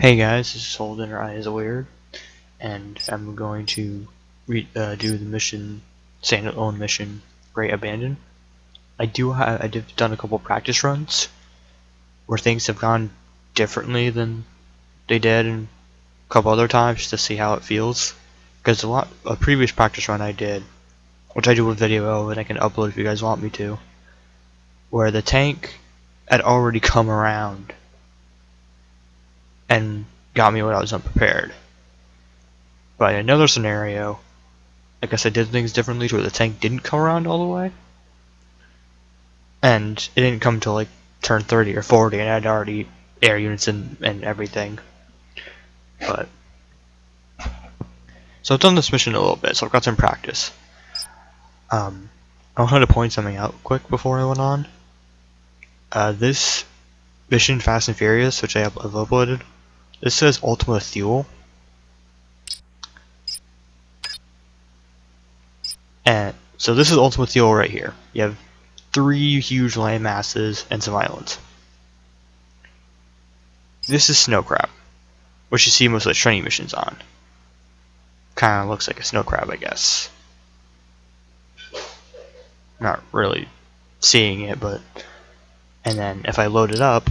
Hey guys, this is Holden, or I is Weird, and I'm going to do the mission, standalone mission, Great Abandon. I've done a couple practice runs where things have gone differently than they did in a couple other times, just to see how it feels. Because a previous practice run I did, which I do a video of and I can upload if you guys want me to, where the tank had already come around and got me when I was unprepared. But in another scenario, I guess I did things differently to where the tank didn't come around all the way. And it didn't come till like turn 30 or 40 and I had already air units and everything. But so I've done this mission a little bit, so I've got some practice. I wanted to point something out quick before I went on. This mission, Fast and Furious, which I've uploaded, this says Ultimate Fuel. And so this is Ultimate Fuel right here. You have 3 huge land masses and some islands. This is snow crab, which you see most of the training missions on. Kinda looks like a snow crab, I guess. Not really seeing it, but... And then if I load it up,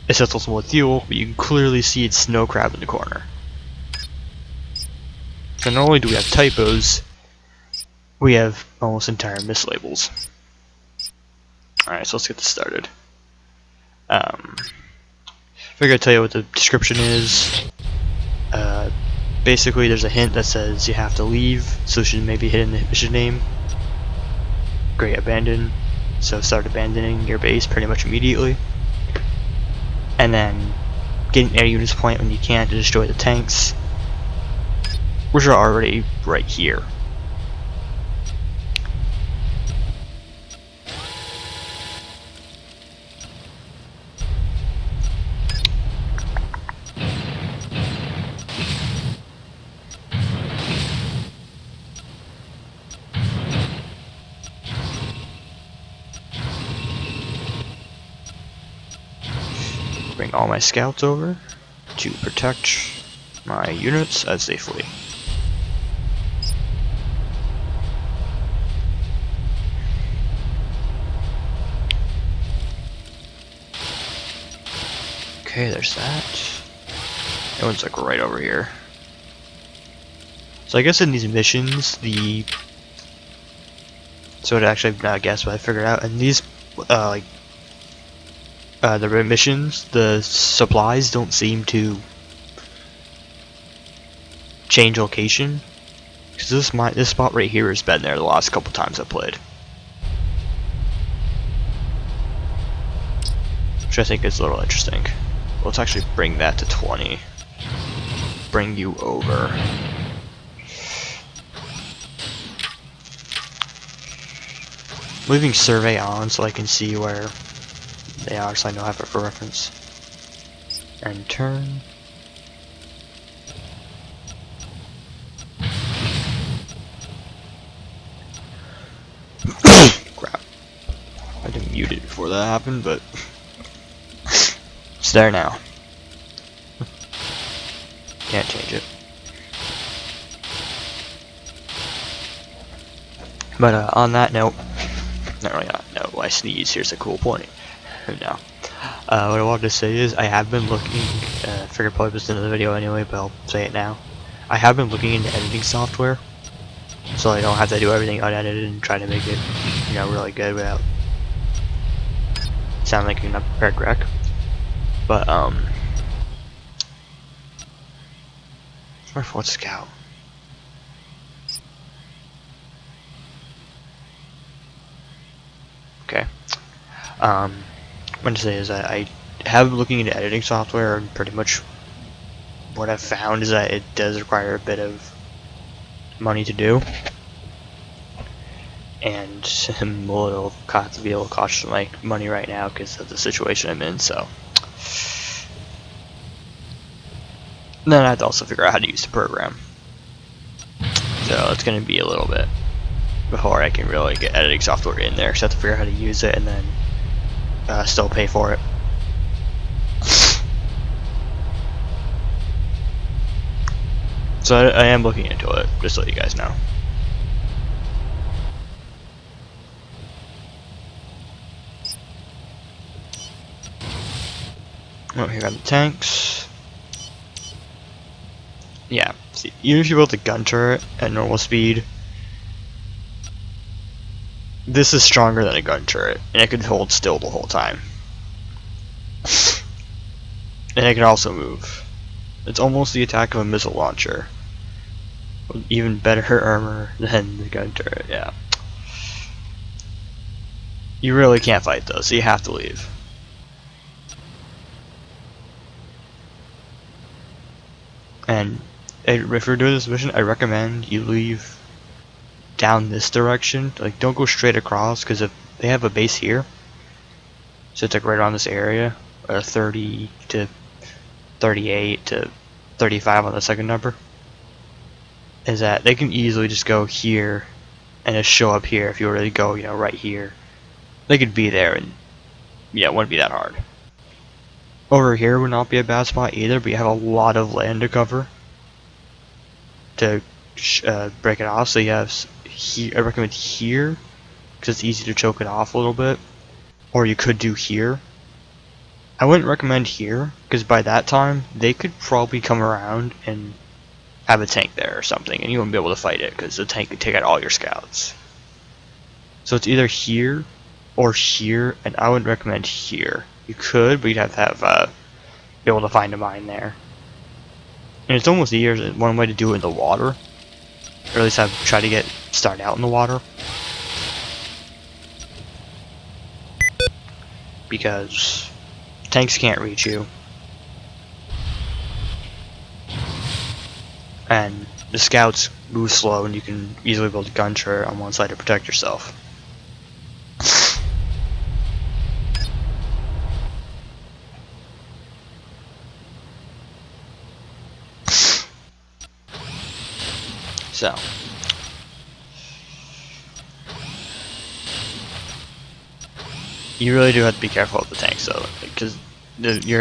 it says Ultimate Fuel, but you can clearly see it's snow crab in the corner. So not only do we have typos, we have almost entire mislabels. Alright, so let's get this started. Figure I'd tell you what the description is. Basically, there's a hint that says you have to leave, so it should maybe hit in the mission name. Great Abandon, so start abandoning your base pretty much immediately. And then get an air units point when you can to destroy the tanks, which are already right here. Bring all my scouts over to protect my units as they flee. Okay, there's that. That one's like right over here. So I guess in these missions, so it actually not guess, but I figured out in these the missions, the supplies don't seem to change location. Because this spot right here has been there the last couple times I played, which I think is a little interesting. Let's actually bring that to 20. Bring you over. Leaving survey on so I can see where they are, so I know I have it for reference. And turn. Crap. I didn't mute it before that happened, but it's there now. Can't change it. But on that note, not really on that note, I sneeze, here's a cool point. No. What I wanted to say is I have been looking, I figured probably this into the video anyway, but I'll say it now. I have been looking into editing software, so I don't have to do everything unedited and try to make it, really good without sounding like an unprepared wreck. But, where's Scout? Okay. What I'm to say is that I have been looking into editing software, and pretty much what I've found is that it does require a bit of money to do, and I'm a little cautious of my money right now because of the situation I'm in. So then I have to also figure out how to use the program. So it's going to be a little bit before I can really get editing software in there. So I have to figure out how to use it and then still pay for it. So I am looking into it, just to let you guys know. Oh, here are the tanks. Yeah, see, even if you build a gun turret at normal speed, this is stronger than a gun turret, and it can hold still the whole time. And it can also move. It's almost the attack of a missile launcher. With even better armor than the gun turret, yeah. You really can't fight though, so you have to leave. And if you're doing this mission, I recommend you leave down this direction. Like, don't go straight across, because if they have a base here, so it's like right around this area, 30 to 38 to 35 on the second number, is that they can easily just go here and just show up here. If you were to go, you know, right here, they could be there, and yeah, it wouldn't be that hard. Over here would not be a bad spot either, but you have a lot of land to cover to break it off. So you have here, I recommend here, because it's easy to choke it off a little bit, or you could do here. I wouldn't recommend here, because by that time they could probably come around and have a tank there or something, and you wouldn't be able to fight it because the tank could take out all your scouts. So it's either here or here, and I would recommend here. You could, but you'd have to be able to find a mine there. And it's almost easier. One way to do it in the water, or at least try to start out in the water, because tanks can't reach you, and the scouts move slow, and you can easily build a gun turret on one side to protect yourself. So, you really do have to be careful with the tanks, though, because you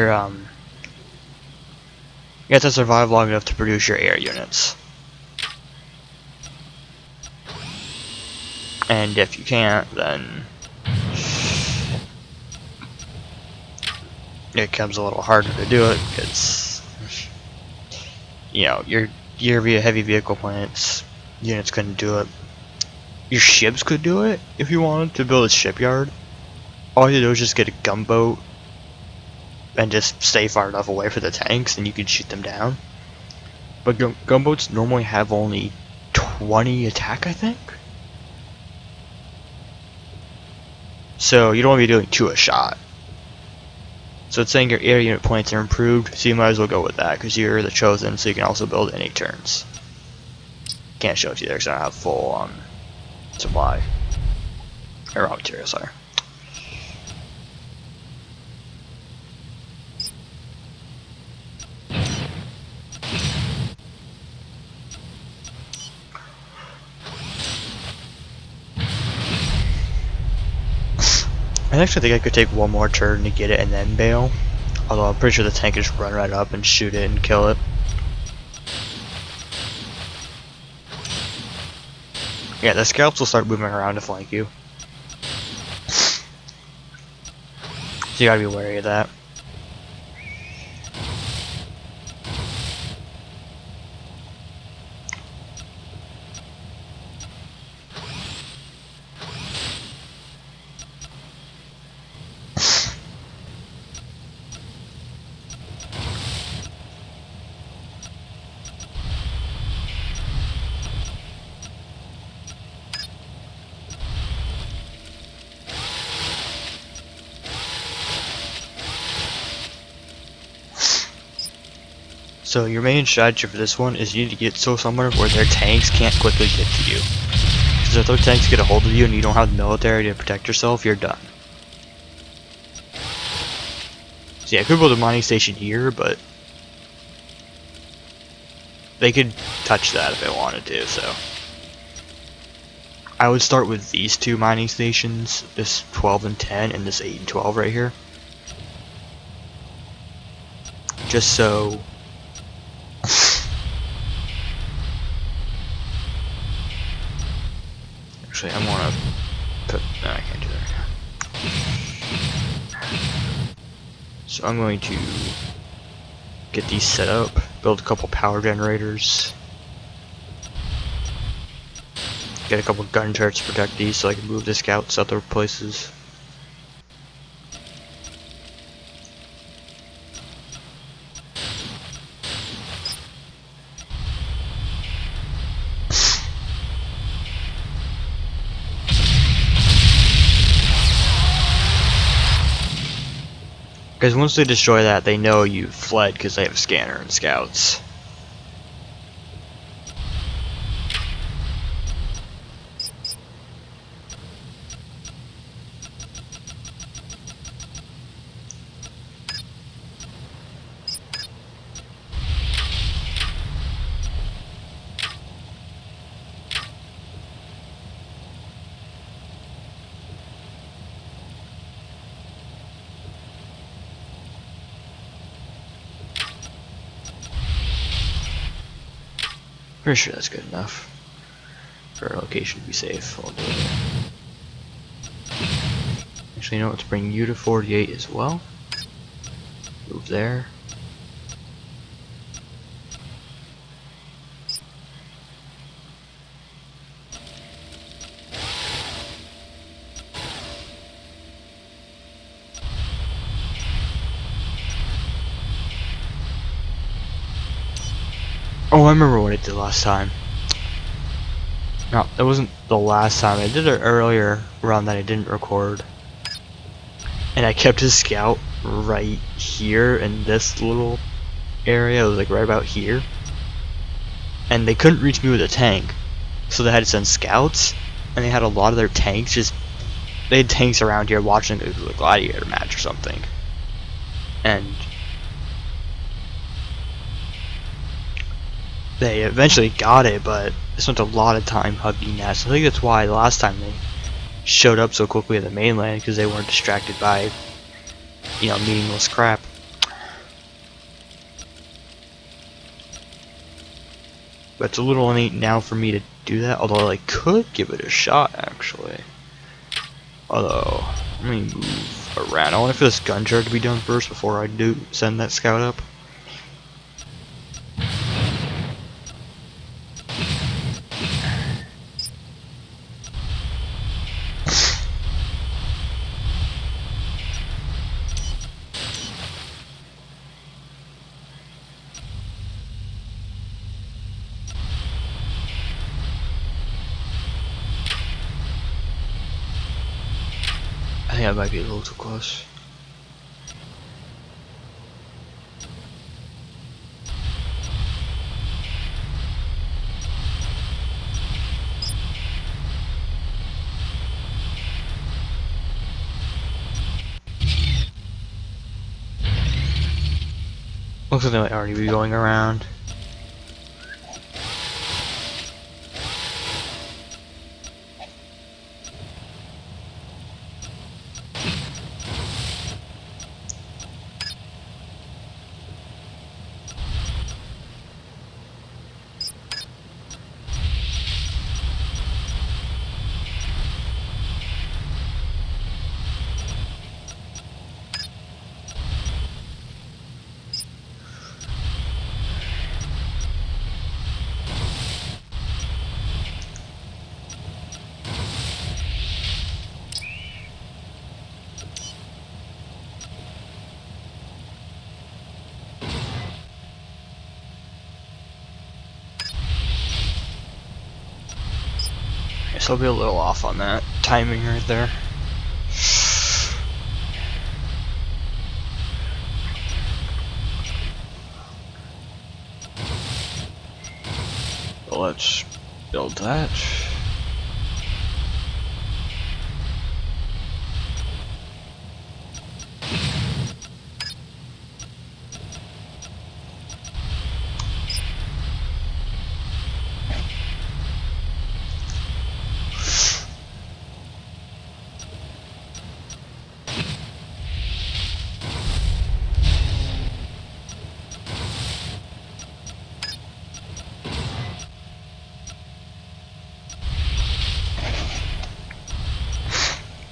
have to survive long enough to produce your air units. And if you can't, then it becomes a little harder to do it, because, you know, your heavy vehicle plants units couldn't do it. Your ships could do it if you wanted to build a shipyard. All you do is just get a gunboat and just stay far enough away from the tanks, and you can shoot them down. But gunboats normally have only 20 attack, I think. So you don't want to be doing 2 a shot. So it's saying your air unit points are improved, so you might as well go with that, because you're the chosen, so you can also build any turns. Can't show it to you there because I don't have full supply. Or raw material, sorry. I actually think I could take one more turn to get it and then bail. Although I'm pretty sure the tank can just run right up and shoot it and kill it. Yeah, the scouts will start moving around to flank you. So you gotta be wary of that. So your main strategy for this one is you need to get somewhere where their tanks can't quickly get to you. Because if those tanks get a hold of you and you don't have the military to protect yourself, you're done. So yeah, I could build a mining station here, but they could touch that if they wanted to, so I would start with these two mining stations, this 12 and 10 and this 8 and 12 right here. Just so actually I want to put, no, I can't do that right now. So I'm going to get these set up, build a couple power generators, get a couple gun turrets to protect these so I can move the scouts other places. Because once they destroy that, they know you fled because they have a scanner and scouts. Pretty sure that's good enough for our location to be safe. I'll do it. Actually, you know what? Let's bring you to 48 as well. Move there. Oh, I remember what I did last time. No, that wasn't the last time. I did it earlier run that I didn't record. And I kept his scout right here in this little area. It was like right about here. And they couldn't reach me with a tank. So they had to send scouts. And they had a lot of their tanks just... They had tanks around here watching a gladiator match or something. And... they eventually got it, but they spent a lot of time hugging that. So I think that's why the last time they showed up so quickly at the mainland, because they weren't distracted by, you know, meaningless crap. But it's a little late now for me to do that, although I could give it a shot, actually. Although, let me move around. I want for this gun turret to be done first before I do send that scout up. I think I might be a little too close. Looks like they might already be going around. Guess I'll be a little off on that timing right there. But let's build that.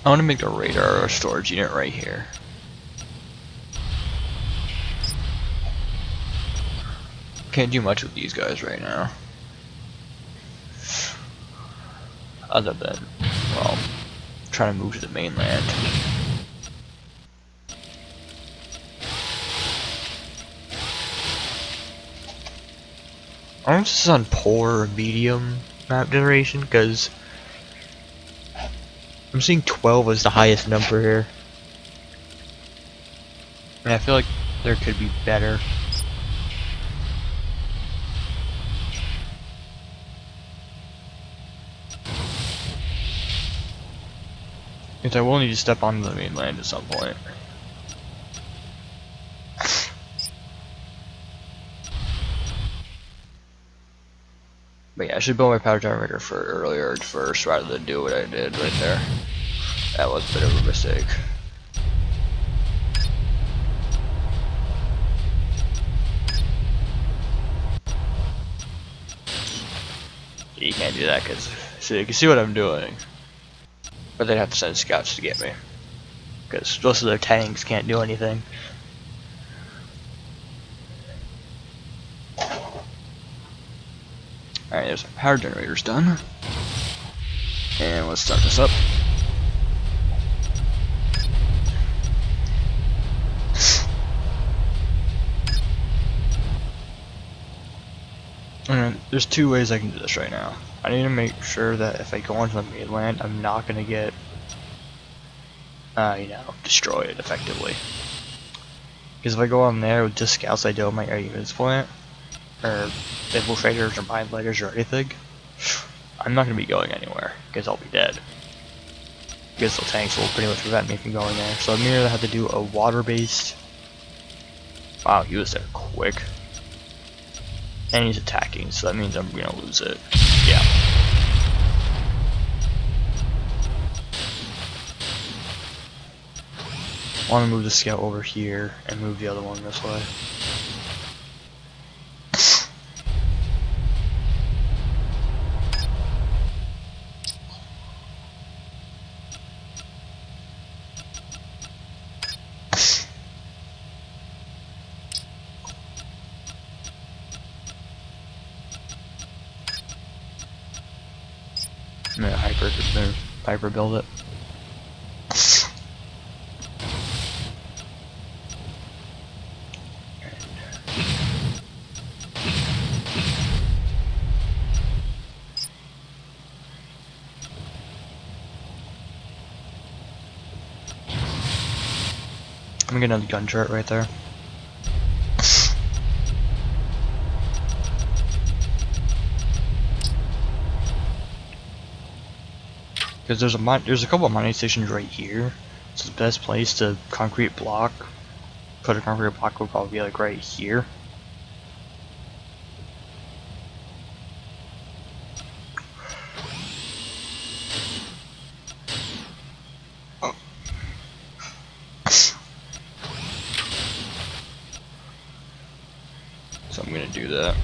I want to make a radar or storage unit right here. Can't do much with these guys right now. Other than, well, trying to move to the mainland. I don't know if this is on poor or medium map generation, because I'm seeing 12 as the highest number here. And I feel like there could be better. Because I will need to step onto the mainland at some point. But yeah, I should build my power generator for earlier first rather than do what I did right there. That was a bit of a mistake. You can't do that because so you can see what I'm doing. But they'd have to send scouts to get me. Because most of their tanks can't do anything. Alright, there's our power generators done. And let's start this up. And there's two ways I can do this right now. I need to make sure that if I go onto the mainland, I'm not going to get, destroyed effectively. Because if I go on there with just scouts I do on my air units plant, or infiltrators or mine lighters or anything, I'm not going to be going anywhere, because I'll be dead. Because the tanks will pretty much prevent me from going there. So I'm going to have to do a water-based... Wow, he was there quick. And he's attacking, so that means I'm going to lose it. Yeah. I want to move the scout over here and move the other one this way. I'm gonna hyper build it. I'm gonna get another gun turret right there. Because there's a couple of mining stations right here. So the best place to put a concrete block would probably be like right here. So I'm gonna do that.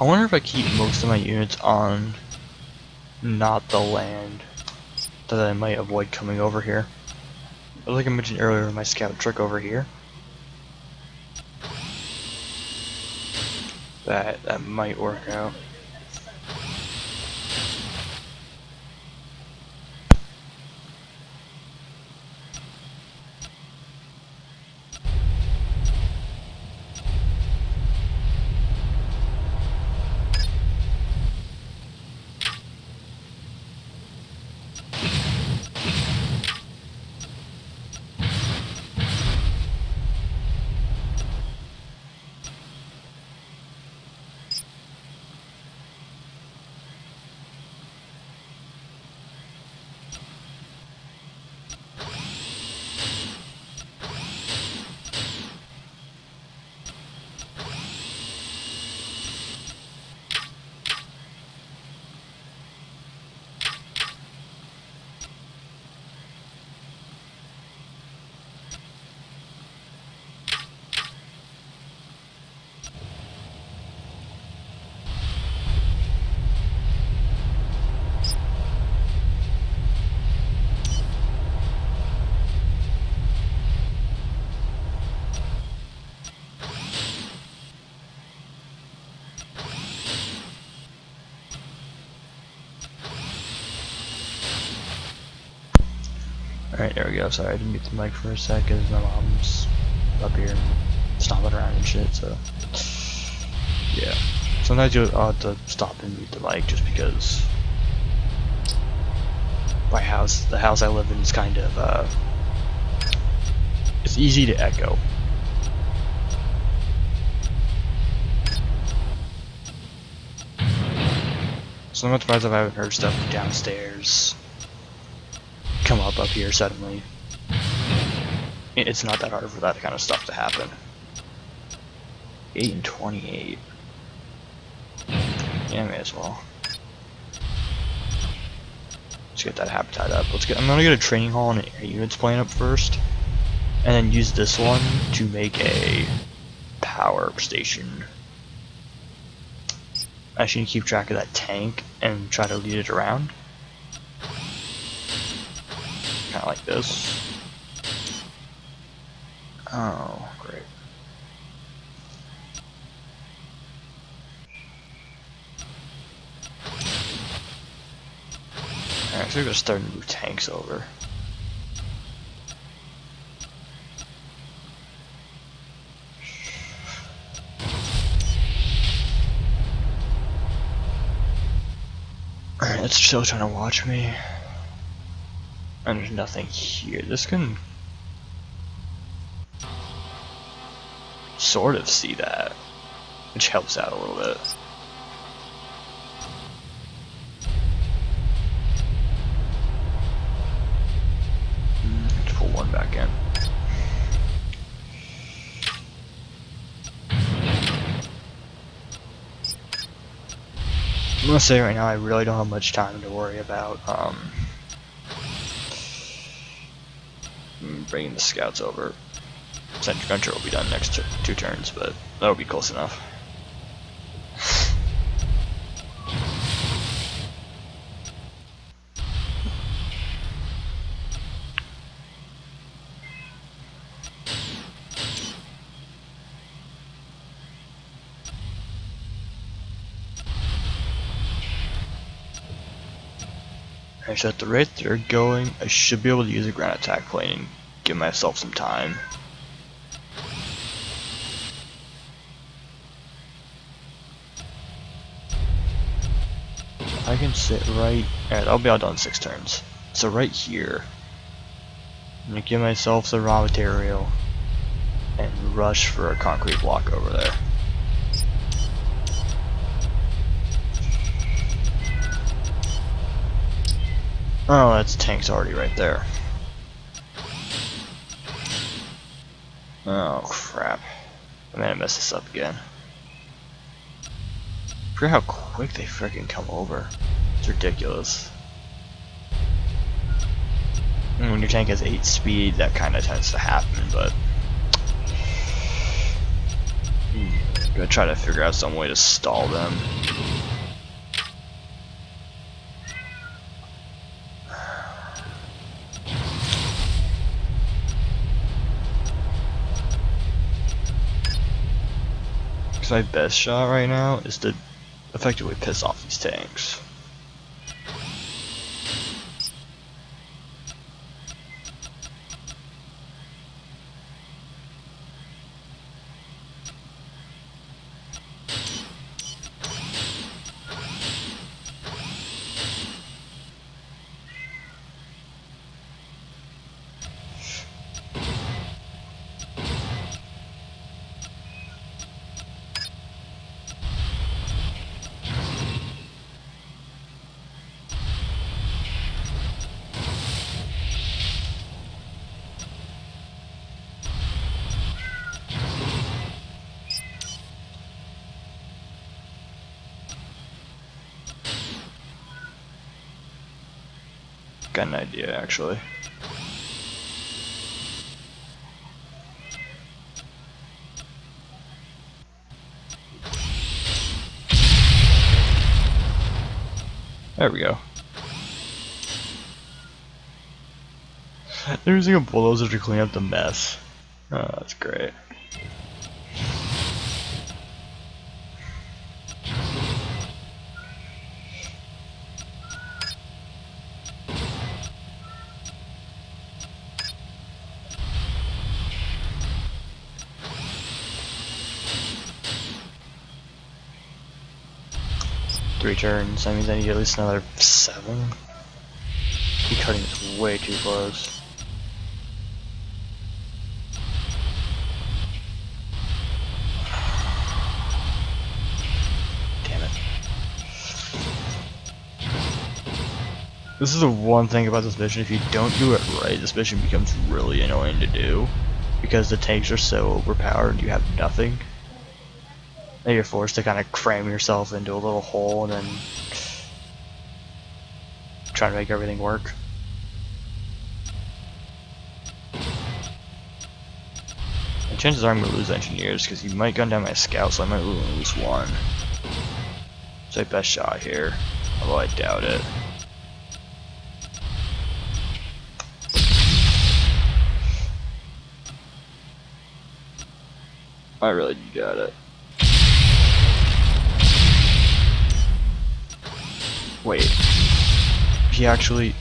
I wonder if I keep most of my units on not the land, that I might avoid coming over here. But like I mentioned earlier, my scout trick over here. That might work out. Alright, there we go. Sorry, I didn't get the mic for a sec because my mom's up here and stomping around and shit, so. Yeah. Sometimes I'll have to stop and mute the mic just because the house I live in is kind of, it's easy to echo. So I'm not surprised if I haven't heard stuff from downstairs come up here suddenly. It's not that hard for that kind of stuff to happen. 8 and 28. Yeah, may as well. Let's get that habitat up. I'm gonna get a training hall and a units plan up first, and then use this one to make a power station. I should keep track of that tank and try to lead it around. Kind of like this. Oh, great. Alright, so we're gonna start to move tanks over. Alright, it's still trying to watch me. And there's nothing here. This can sort of see that, which helps out a little bit. Let's pull one back in. I'm gonna say right now I really don't have much time to worry about bringing the scouts over. Sentry Gunter will be done next 2 turns, but that'll be close enough. Alright, so at the rate they're going, I should be able to use a ground attack plane and give myself some time. I can sit right. Alright, I'll be all done in 6 turns. So right here, I'm gonna give myself the raw material and rush for a concrete block over there. Oh, that's tanks already right there. Oh crap. I'm gonna mess this up again. I forget how quick they freaking come over. It's ridiculous. And when your tank has 8 speed, that kind of tends to happen, but I'm gonna try to figure out some way to stall them. Because my best shot right now is to effectively piss off these tanks. Got an idea actually. There we go. They're using a bulldozer to clean up the mess. Oh, that's great. 3 turns. That means I need at least another 7. Be cutting this way too close. Damn it. This is the one thing about this mission. If you don't do it right, this mission becomes really annoying to do. Because the tanks are so overpowered and you have nothing. And you're forced to kind of cram yourself into a little hole and then try to make everything work. And chances are I'm going to lose engineers because he might gun down my scout, so I might lose one. So best shot here, although I doubt it. I really got it. Wait. He actually...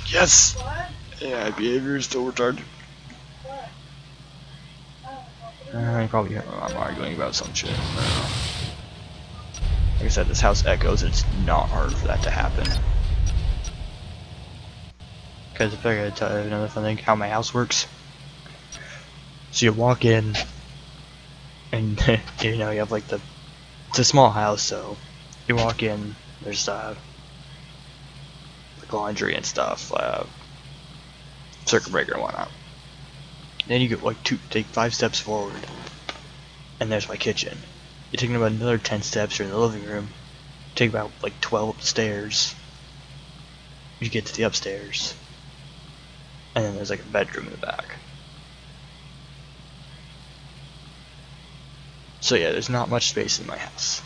Yes! What? Yeah, behavior is still retarded. What? I'm arguing about some shit. I don't know. Like I said, this house echoes, and it's not hard for that to happen. Because if I gotta tell you another fun thing, how my house works. So you walk in, and you know, you have like it's a small house, so you walk in, there's like laundry and stuff, circuit breaker and whatnot. Then you get like take 5 steps forward, and there's my kitchen. You're taking about another 10 steps, you're in the living room. Take about like 12 up the stairs. You get to the upstairs, and then there's like a bedroom in the back. So yeah, there's not much space in my house.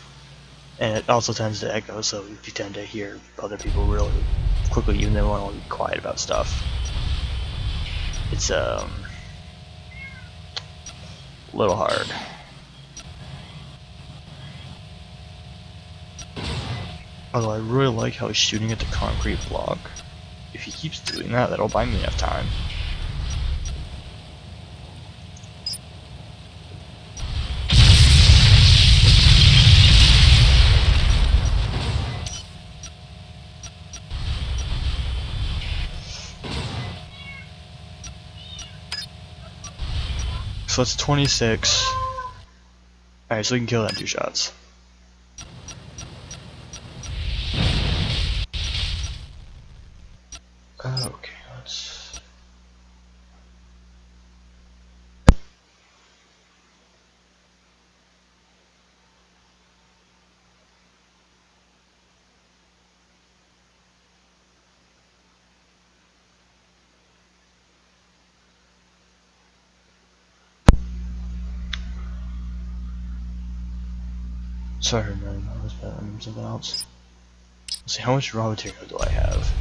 And it also tends to echo, so if you tend to hear other people really quickly, even though they want to be quiet about stuff. It's a little hard. Although I really like how he's shooting at the concrete block. If he keeps doing that, that'll buy me enough time. So that's 26. Alright, so we can kill that in 2 shots. Okay, let's... Sorry, man, I was better something else. Let's see, how much raw material do I have?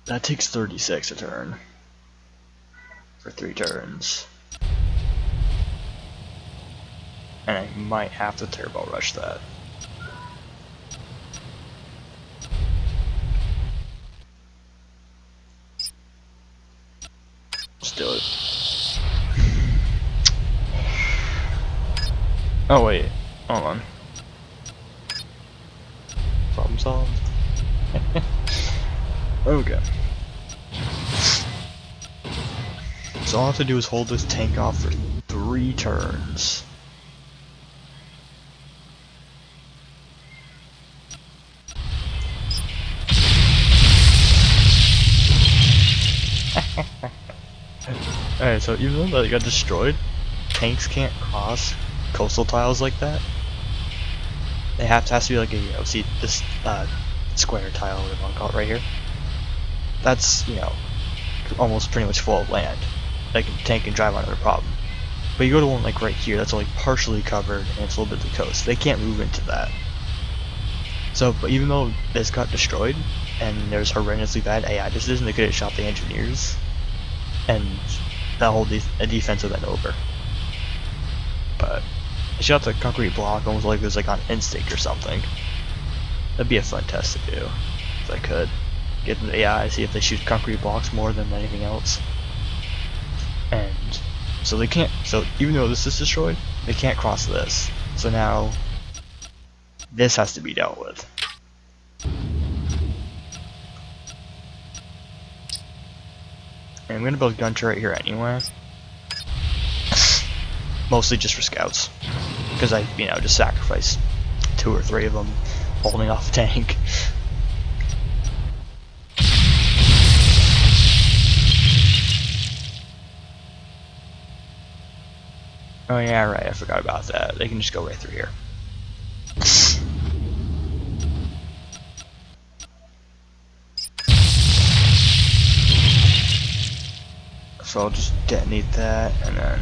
That takes 36 a turn. For 3 turns. And I might have to turbo rush that. Let's do it. Oh wait, hold on. Problem solved. Okay. So all I have to do is hold this tank off for 3 turns. Alright, so even though that got destroyed, tanks can't cross coastal tiles like that. It has to be like a, you know, see this square tile, whatever you want to call it, right here. That's, you know, almost pretty much full of land. Like a tank can drive on, no problem. But you go to one like right here, that's only partially covered and it's a little bit of the coast. They can't move into that. So, but even though this got destroyed and there's horrendously bad AI decision, they could have shot the engineers, and that whole defense would have been over. But I shot the concrete block almost like it was like on instinct or something. That'd be a fun test to do if I could. Get the AI, see if they shoot concrete blocks more than anything else. And So they can't. So even though this is destroyed, they can't cross this. So now this has to be dealt with. And I'm gonna build a gun turret here anyway. Mostly just for scouts, because I, just sacrificed 2 or 3 of them holding off a tank. Oh yeah, right, I forgot about that. They can just go right through here. So I'll just detonate that, and then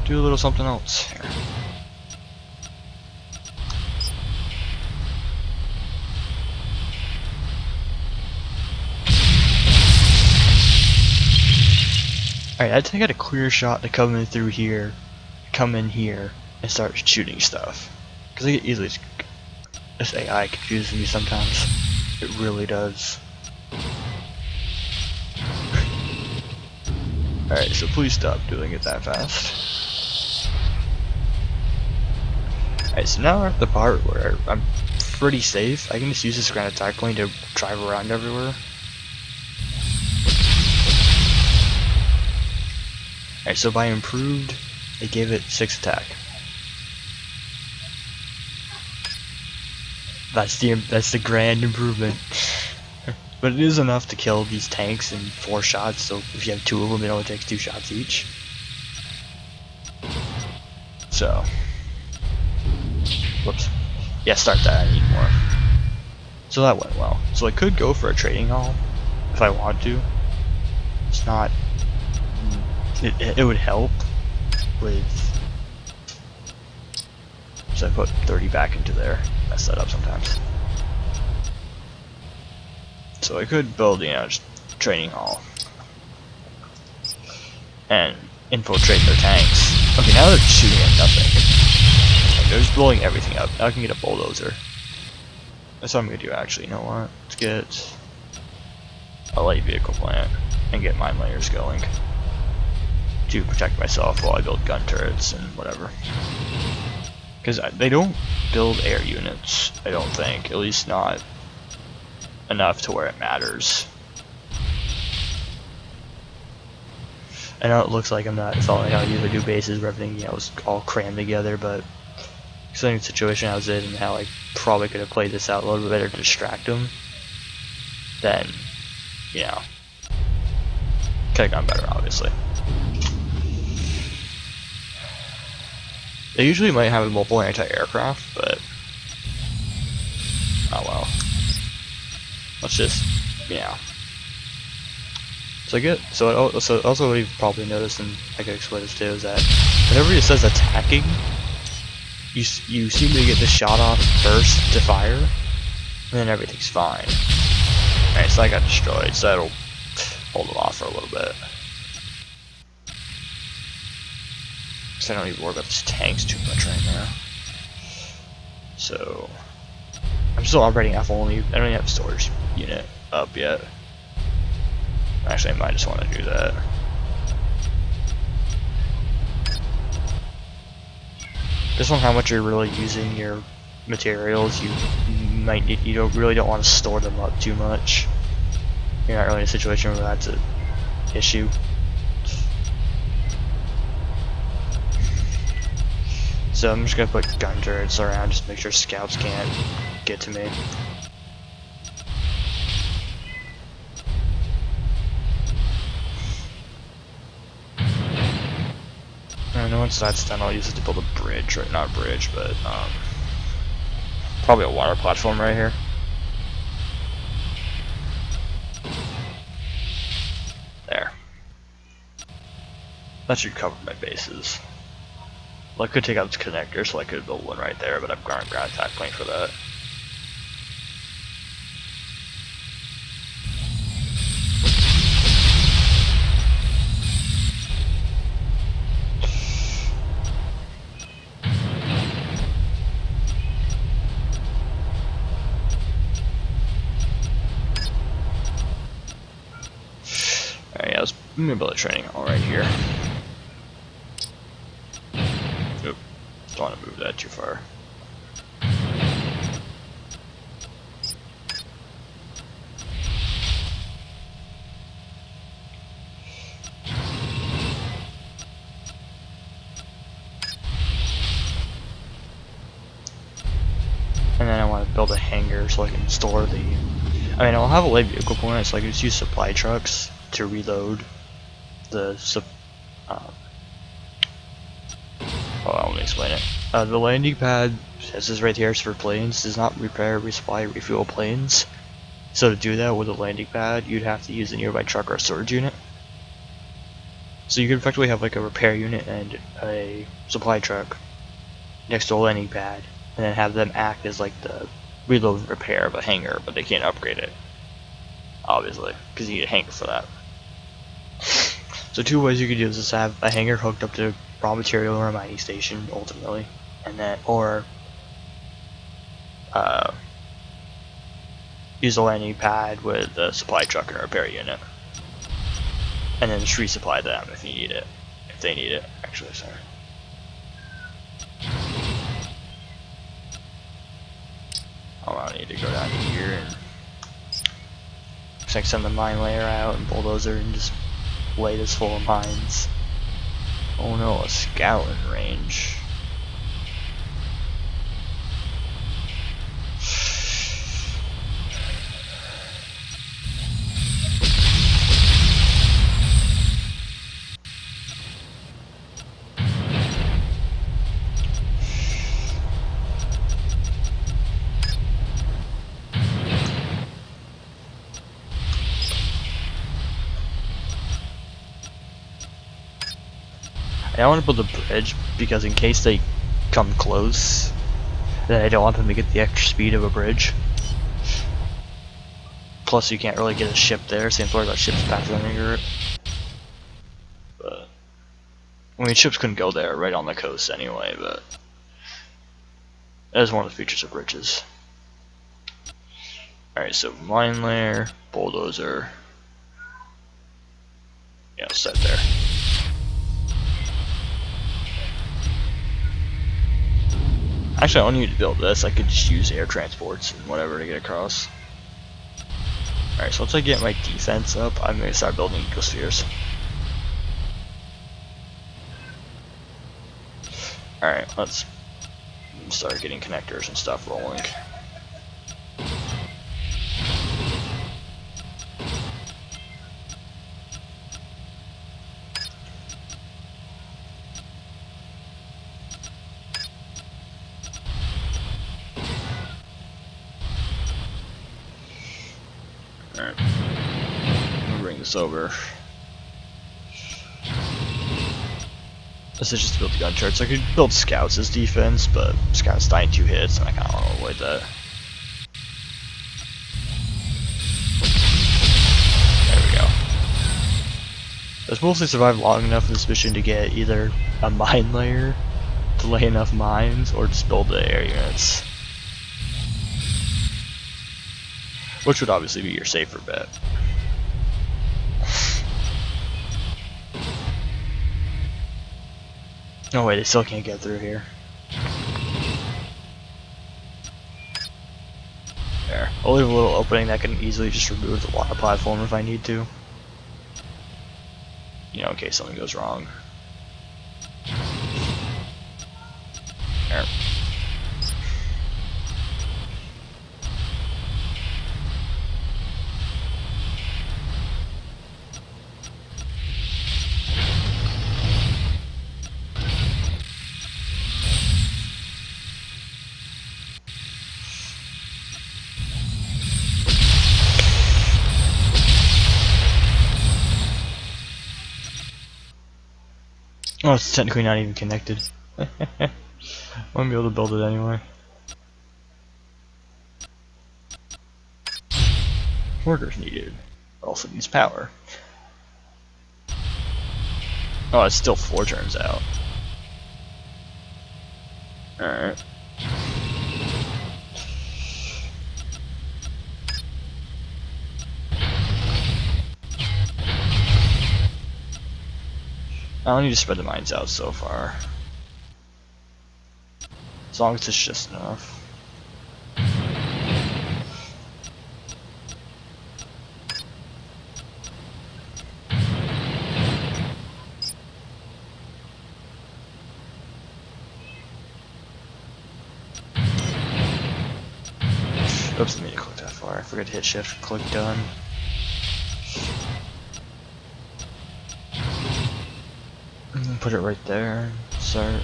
do a little something else here. Alright, I think I got a clear shot to come in through here, come in here, and start shooting stuff. Because I get easily, this AI confuses me sometimes. It really does. Alright, so please stop doing it that fast. Alright, so now we're at the part where I'm pretty safe. I can just use this ground attack plane to drive around everywhere. Alright, so by improved, they gave it 6 attack. That's the grand improvement. But it is enough to kill these tanks in 4 shots, so if you have 2 of them, it only takes 2 shots each. So, whoops. Yeah, start that, I need more. So that went well. So I could go for a trading hall, if I want to. It's not, it would help with, so I put 30 back into there, mess that up sometimes. So I could build, just training hall and infiltrate their tanks. Okay, now they're shooting at nothing. Like, they're just blowing everything up. Now I can get a bulldozer. That's what I'm gonna do actually. You know what? Let's get a light vehicle plant and get mine layers going to protect myself while I build gun turrets and whatever. Because they don't build air units, I don't think. At least not enough to where it matters. I know it looks like I'm not following how I usually do bases where everything is all crammed together, but considering the situation I was in and how I probably could have played this out a little bit better to distract them, then could have gone better, obviously. They usually might have a mobile anti-aircraft, but oh well. Let's just, So also what you've probably noticed, and I can explain this too, is that whenever it says attacking, you seem to get the shot off first to fire, and then everything's fine. Alright, so I got destroyed, so that'll hold them off for a little bit. Because I don't even worry about these tanks too much right now. So I'm still operating F only. I don't even have a storage unit up yet. Actually, I might just want to do that. Based on how much you're really using your materials, you really don't want to store them up too much. You're not really in a situation where that's an issue. So I'm just gonna put gun turrets around just to make sure scouts can't get to me. And once that's done, I'll use it to build a bridge, or not a bridge, but probably a water platform right here. There. That should cover my bases. Well, I could take out this connector, so I could build one right there, but I've got a ground attack plane for that. I'm gonna build a training hall right here. Oop, don't want to move that too far. And then I want to build a hangar so I can store the... I mean, I'll have a light vehicle point, so I can just use supply trucks to reload the... hold on, let me explain it. The landing pad, as is right here, is for planes, does not repair, resupply, refuel planes. So to do that with a landing pad, you'd have to use a nearby truck or a storage unit. So you could effectively have like a repair unit and a supply truck next to a landing pad, and then have them act as like the reload and repair of a hangar, but they can't upgrade it, obviously, because you need a hangar for that. So two ways you could do this is have a hangar hooked up to raw material or a mining station, ultimately, and then, or use a landing pad with a supply truck and a repair unit, and then just resupply them if you need it, if they need it, actually, sorry. Oh, I need to go down here and just send the mine layer out and bulldozer and just lay this full of mines. Oh no, a scouting range. I want to build a bridge because in case they come close, then I don't want them to get the extra speed of a bridge. Plus you can't really get a ship there, same story about ships passing under it. But I mean, ships couldn't go there right on the coast anyway, but that is one of the features of bridges. Alright, so mine layer, bulldozer. Yeah, set there. Actually, I don't need to build this, I could just use air transports and whatever to get across. Alright, so once I get my defense up, I'm going to start building ecospheres. Alright, let's start getting connectors and stuff rolling. Alright, I'm gonna bring this over. This is just to build the gun turrets. I could build scouts as defense, but scouts die in 2 hits, and I kinda wanna avoid that. There we go. Let's mostly survive long enough in this mission to get either a mine layer to lay enough mines, or just build the air units. Which would obviously be your safer bet. No way, they still can't get through here. There. I'll leave a little opening that can easily just remove the water platform if I need to. You know, in case something goes wrong. There. Oh, it's technically not even connected. I won't be able to build it anyway. Workers needed. Also needs power. Oh, it's still 4 turns out. Alright. I don't need to spread the mines out so far. As long as it's just enough. Oops, I didn't mean to click that far. I forgot to hit shift, click done. And then put it right there. Start.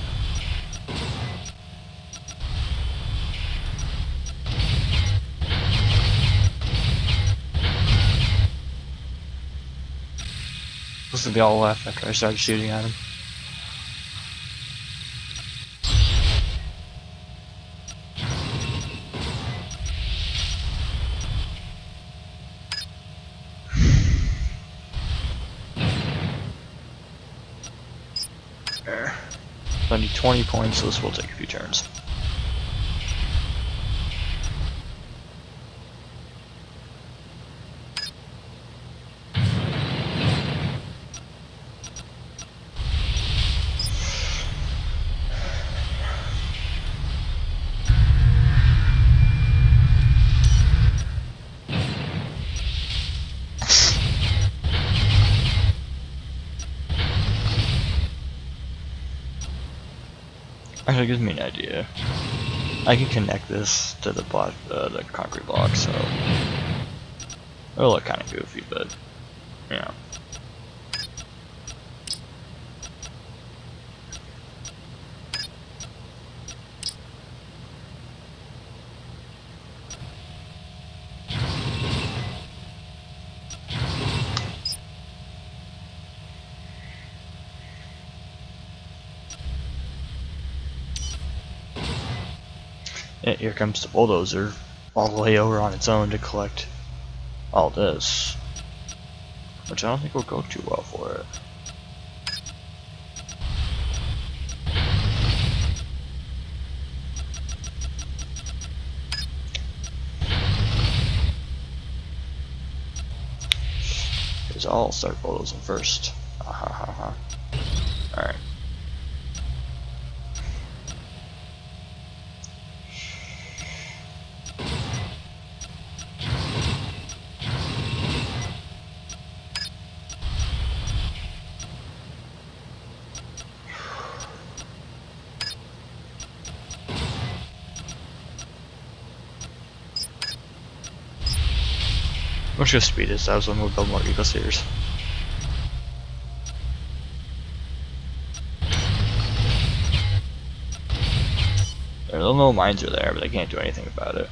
Supposed to be all left after I started shooting at him. There. So I need 20 points, so this will take a few turns. Actually, it gives me an idea. I can connect this to the block, the concrete block, so it'll look kind of goofy, but you know. And here comes the bulldozer, all the way over on its own to collect all this, which I don't think will go too well for it. Because I'll start bulldozing first. Alright. I'm just gonna speed this out so I'm gonna build more ecospheres. The little mines are there, but I can't do anything about it.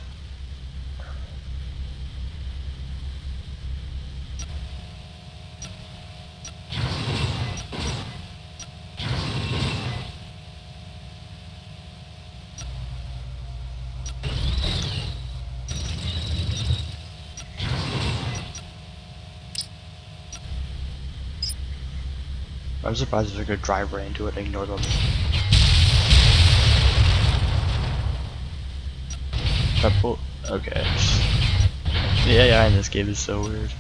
I'm surprised if I could drive right into it and ignore them. Okay. The AI in this game is so weird.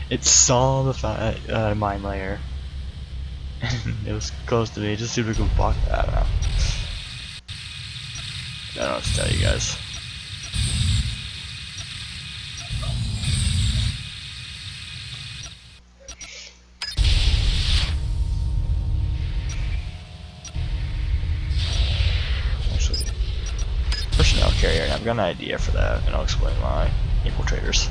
It saw the mine layer. It was close to me. Just see if we can block that out. I don't know what to tell you guys. Personnel carrier, and I've got an idea for that, and I'll explain why. Infiltrators.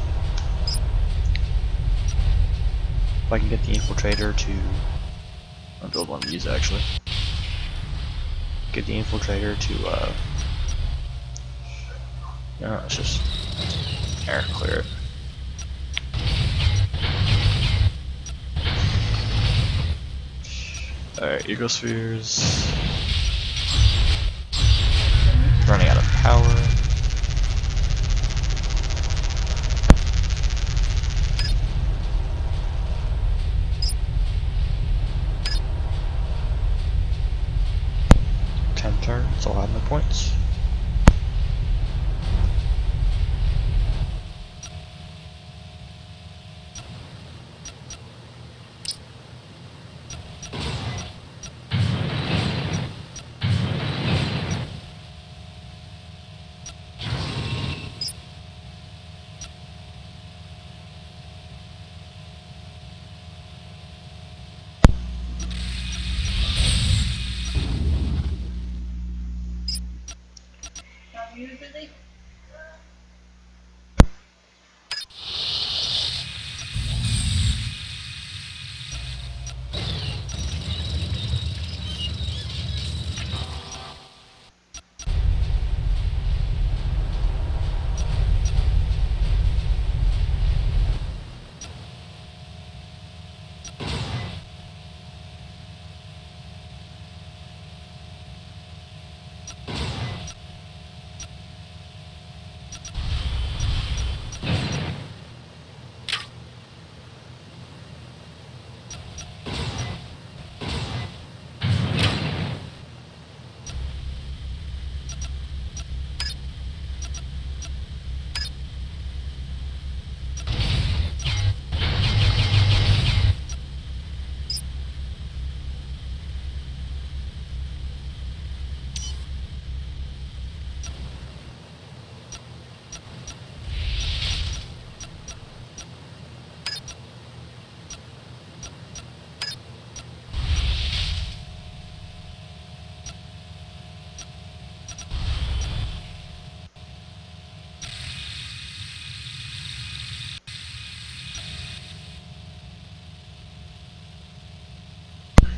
If I can get the infiltrator to... I'll build one of these actually. Get the infiltrator to, no, it's just... air clear it. Alright, ecospheres. Running out of power. Turns, I'll have my points.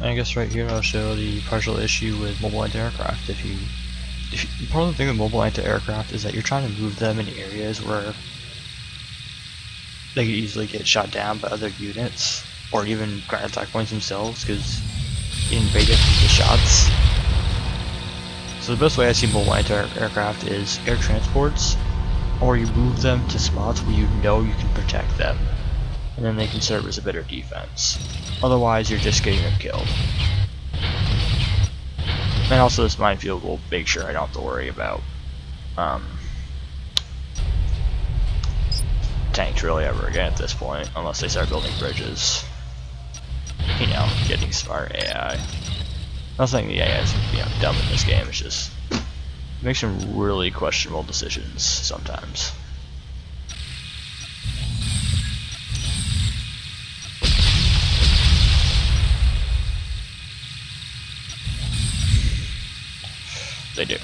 I guess right here I'll show the partial issue with mobile anti-aircraft. Part of the thing with mobile anti-aircraft is that you're trying to move them in areas where they could easily get shot down by other units, or even ground attack points themselves, because in beta the shots. So the best way I see mobile anti-aircraft is air transports, or you move them to spots where you know you can protect them, and then they can serve as a better defense. Otherwise, you're just getting them killed. And also, this minefield will make sure I don't have to worry about tanks really ever again at this point, unless they start building bridges. You know, getting smart AI. Not saying the AI is dumb in this game. It's just it makes some really questionable decisions sometimes. They do.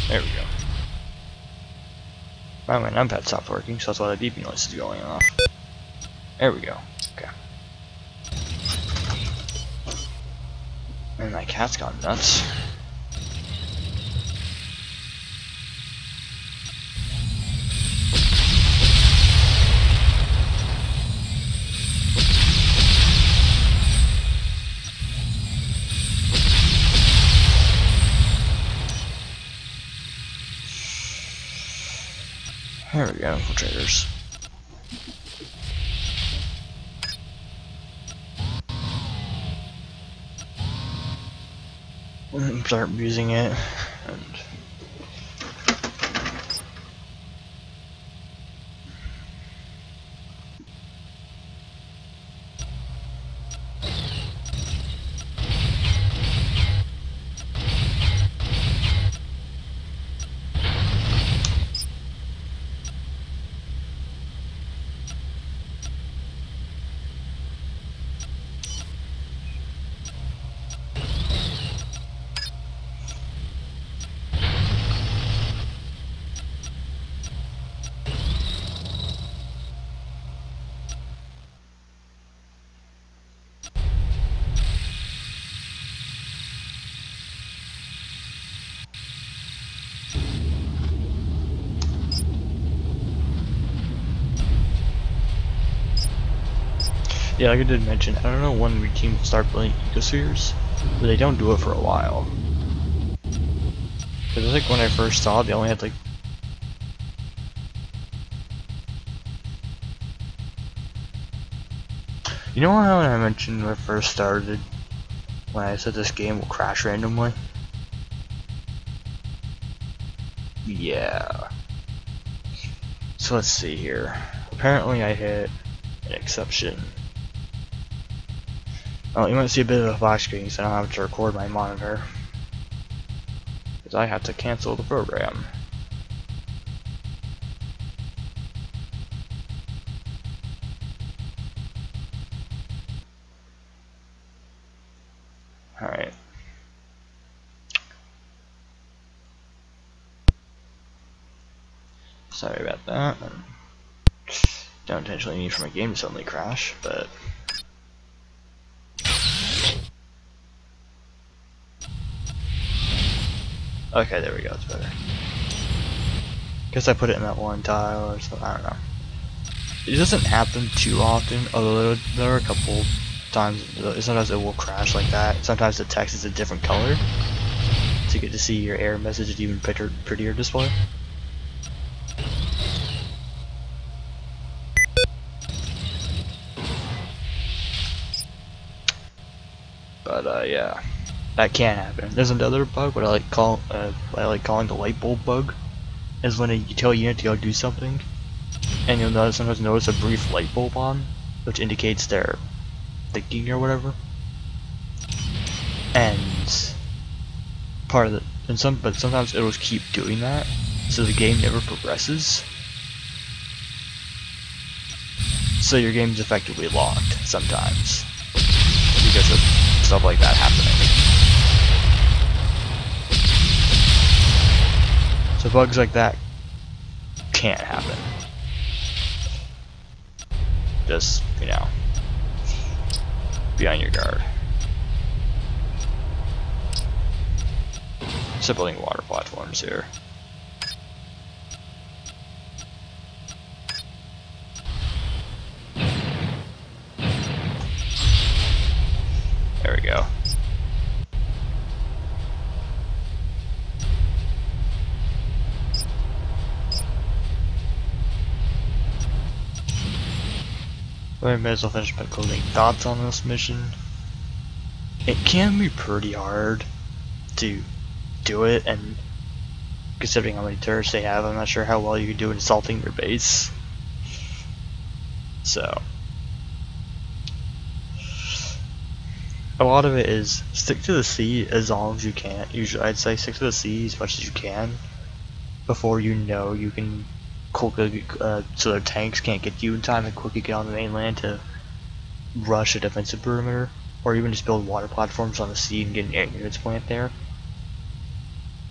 There we go. Wow, my numpad stopped working, so that's why the beeping noise is going off. There we go. Okay. And my cat's gone nuts. There we go, infiltrators. Start using it, and yeah, like I did mention, I don't know when we team will start building ecospheres, but they don't do it for a while. Because I think when I first saw it, they only had like... You know how I mentioned when I first started, when I said this game will crash randomly? Yeah. So let's see here. Apparently I hit an exception. Oh, you might see a bit of a flash screen, so I don't have to record my monitor, because I have to cancel the program. Alright. Sorry about that. Don't intentionally need for my game to suddenly crash, but... Okay, there we go, it's better. Guess I put it in that one tile or something, I don't know. It doesn't happen too often, although there are a couple times, sometimes it will crash like that. Sometimes the text is a different color, so you get to see your error message at even prettier display. But yeah. That can happen. There's another bug, what I like calling the light bulb bug, is when you tell a unit to go do something, and you'll sometimes notice a brief light bulb on, which indicates they're thinking or whatever. And but sometimes it'll keep doing that, so the game never progresses. So your game's effectively locked sometimes because of stuff like that happening. So bugs like that can't happen. Just, you know, be on your guard. So building water platforms here. There we go. I may as well finish my closing thoughts on this mission. It can be pretty hard to do it, and considering how many turrets they have, I'm not sure how well you can do it assaulting their base. So a lot of it is stick to the sea as long as you can. Usually I'd say stick to the sea as much as you can before you know you can quickly, so their tanks can't get you in time and quickly get on the mainland to rush a defensive perimeter, or even just build water platforms on the sea and get an air units plant there,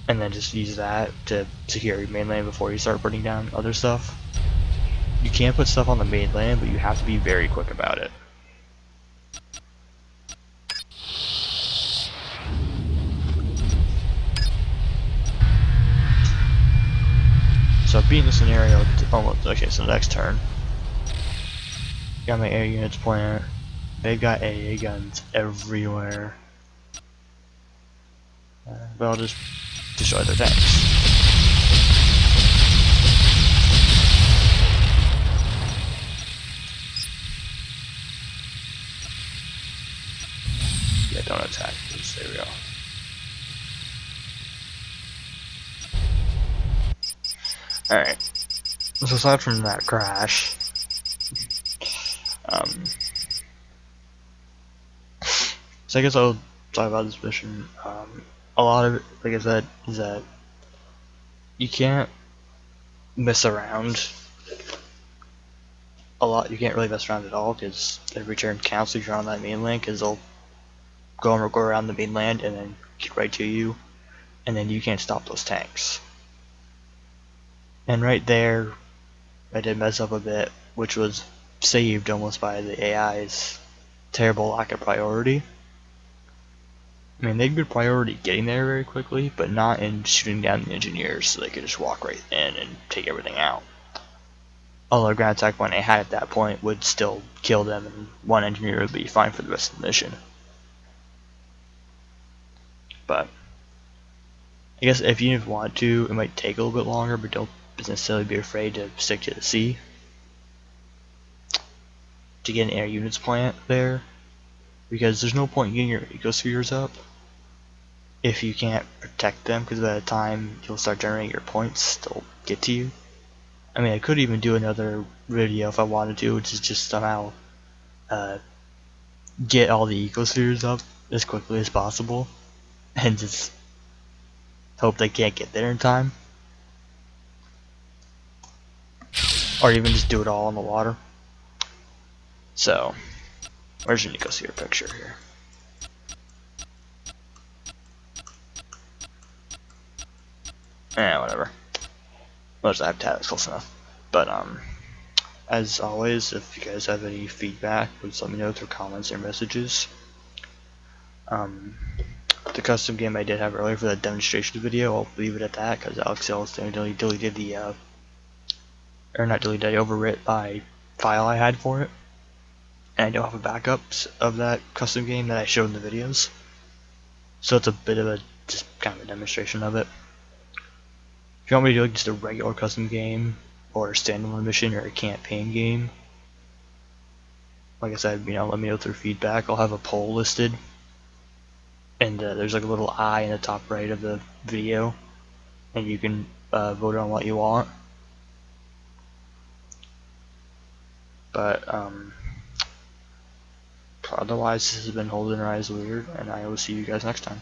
and then just use that to secure your mainland before you start putting down other stuff. You can put stuff on the mainland, but you have to be very quick about it. So being the scenario almost okay, so next turn. Got my air units plant. They've got AA guns everywhere. But I'll just destroy their tanks. Yeah, don't attack, please. There we go. Alright. So aside from that crash, so I guess I'll talk about this mission. A lot of it, like I said, is that you can't mess around a lot. You can't really mess around at all because every turn counts if you're on that mainland, because they'll go around the mainland and then get right to you, and then you can't stop those tanks. And right there, I did mess up a bit, which was saved almost by the AI's terrible lack of priority. I mean, they had good priority getting there very quickly, but not in shooting down the engineers so they could just walk right in and take everything out. Although ground attack when they had at that point would still kill them, and one engineer would be fine for the rest of the mission. But I guess if you want to, it might take a little bit longer, but don't necessarily be afraid to stick to the sea to get an air units plant there, because there's no point getting your ecospheres up if you can't protect them, because by the time you'll start generating your points, they'll get to you. I mean, I could even do another video if I wanted to, which is just somehow get all the ecospheres up as quickly as possible and just hope they can't get there in time, or even just do it all in the water. So where's your ecosphere picture here? Whatever. Well, I have to have it close enough. But as always, if you guys have any feedback, please let me know through comments or messages. The custom game I did have earlier for that demonstration video, I'll leave it at that because Alex deleted the or not deleted, I overwrit my file I had for it, and I don't have a backup of that custom game that I showed in the videos. So it's a bit of a just kind of a demonstration of it. If you want me to do like just a regular custom game, or a standalone mission, or a campaign game, like I said, you know, let me know through feedback. I'll have a poll listed, and there's like a little eye in the top right of the video, and you can vote on what you want. But otherwise, this has been Holding Your Eyes Weird, and I will see you guys next time.